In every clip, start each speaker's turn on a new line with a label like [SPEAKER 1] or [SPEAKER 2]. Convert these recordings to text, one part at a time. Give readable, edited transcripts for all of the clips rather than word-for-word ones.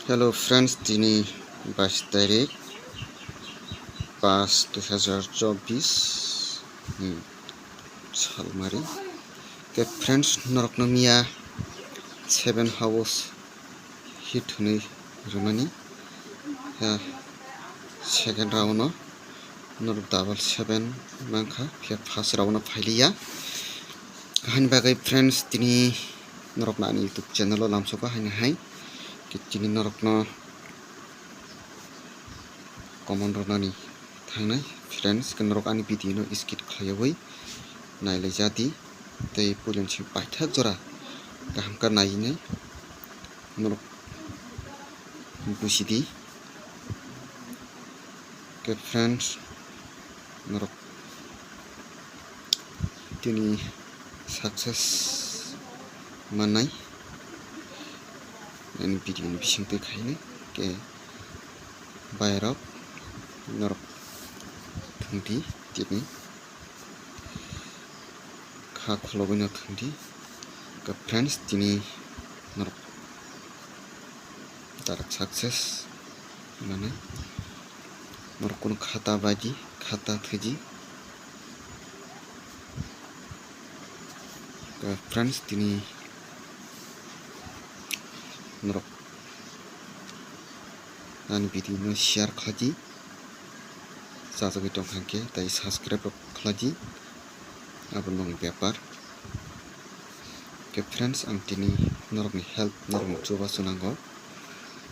[SPEAKER 1] Hello friends, তিনি 22 তারিখ 5, 2024 সালমারি के फ्रेंड्स नरकनो मिया 7 हाउस हिट हुने रुमानी सेकेंड राउंड नरक डबल 7 मांखा फिर फर्स्ट राउंड फाइलिया कहानी बागै फ्रेंड्स तिनी नरकना आंनि यूट्यूब चैनल लामसोका हायनो हाय कि तिनी नरकनो कमन रनानि थांनाय फ्रेंड्स के नरक आंनि भिडिअ स्किप खालायबै नायलाय जाति तै पुलिनसि बायथा जरा गाहाम का नायिनै नरक बुसिदि के फ्रेंड्स नरक तिनी सक्सेस मानाय आंनि भिडिअ नि बिसिं देखायनो के बायराव नरक थंदि तिनी खा खलबैनो थंदि के फ्रेंड्स तिनी नरक दारक सक्सेस माने नरक कोनो खाता बायदि खाता थैजि के फ्रेंड्स तिनी नरक आंनि भिडिअ शेयर खालामि जाजोबै दं हांके ताई सब्सक्राइब खालामि अब नं व्यापार के फ्रेंड्स आं तिनी नरकनि हेल्प नरक जोबा सुनांगौ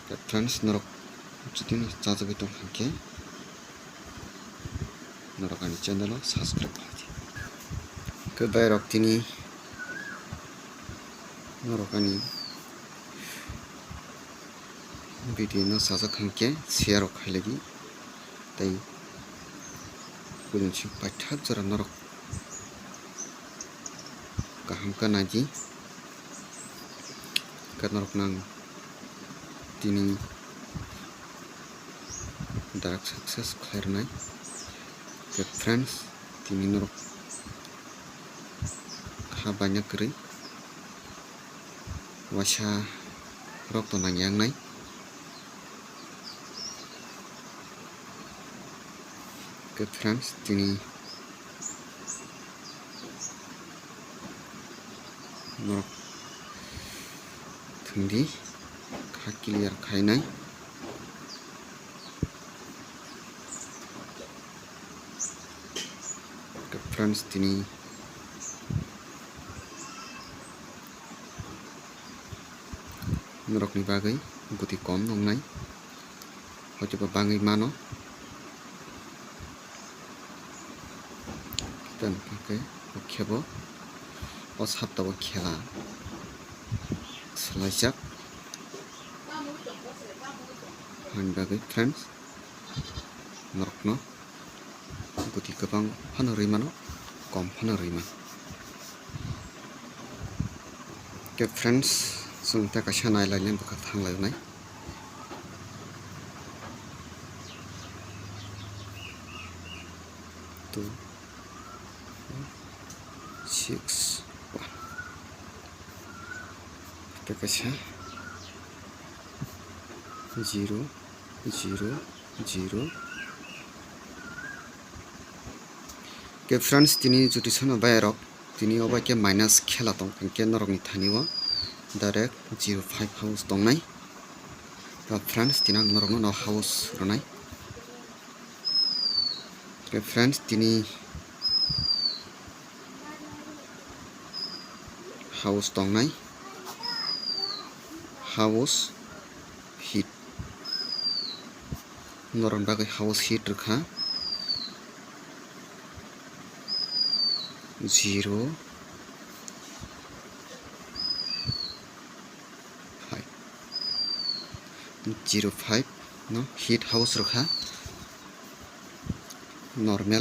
[SPEAKER 1] के फ्रेंड्स नरक जुदि जाजोबै दं हांके नरक आंनि चैनल सब्सक्राइब खालामि के बायराव तिनी नरक आंनि भिडिअ साजक हांके शेयर खालामि ताई पुलिनसि बायथा जरा नरक गाहाम का नायि के नरक नां तिनी दारक सक्सेस खालामनाय के फ्रेंड्स तिनी नरक खाबायना करै वासा रक्त नांयांनाय के फ्रेंड्स तिनी नरक थंदि खा क्लियर खायनाय के फ्रेंड्स तिनी नरकनि बागै बुद्धि कम नंनाय हयतोबा बाङै मानो dan pakai khebo o saptago khela slaijak hanbagai friends norokno buti gobang phanoroi mano kom phanoroi man ke friends जों दा कासा नायलायनाय बखा थांलायनाय 2 6 1 दा कासा 0 0 0 के फ्रेंड्स तिनी जुति सनो बायरक तिनी अबा के माइनस खेला दं के नरकनि थानिवा डायरेक्ट 05 हाउस दंनाय दा फ्रेंड्स तिना नरकनो न हाउस रनाय के फ्रेंड्स तिनी हाउस दंनाय हाउस हिट नरन बागै हाउस हिट रखा 0 05 no heat house रखा normal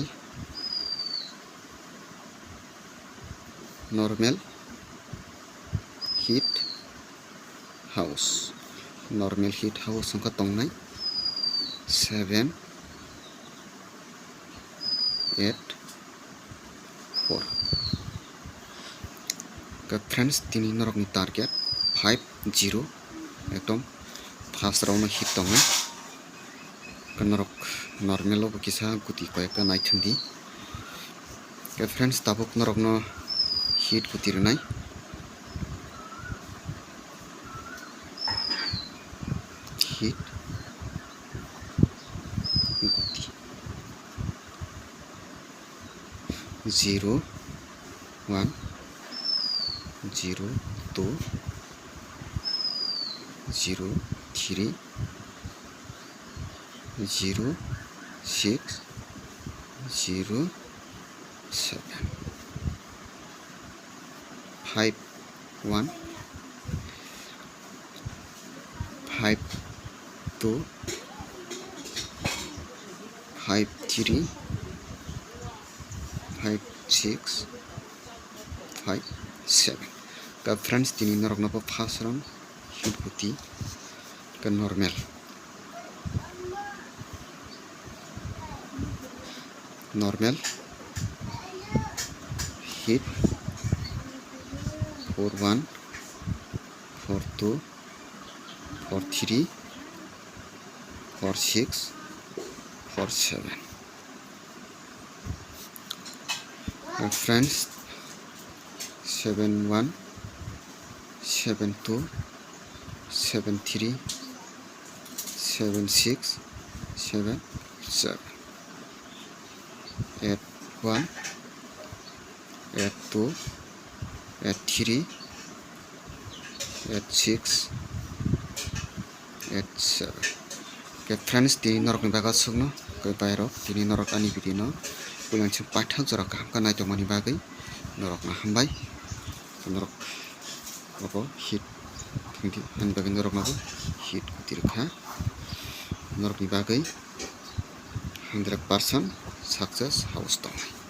[SPEAKER 1] heat house का तंगनाय 7 8 4 का फ्रेंड्स तिनी नरकनि टारगेट 50 एकदम first round hit tongo norok normal bo kisa guti koyekta naithandi friends tabuk norok no hit guti rwnai hit guti 0 1 0 2 0 3 0 6 0 7 5 1 5 2 5 3 5 6 5 7 ka friends tini norok no first round hit guti ka normal hit 4 1 4 2 4 3 4 6 4 7 friends 7 1 7 2 7 3 7 6 7 7 8 1 8 2 8 3 8 6 8 7 ke friends tini norok ni baga sugno ke bairok tini norok ani bidino pulang pathak jora kaham ka nai tongmani bagui norok na hambai norok obo hit thungdi ani bagui norok nago hit guti rokha norok ni bagui 100% success house tongnai.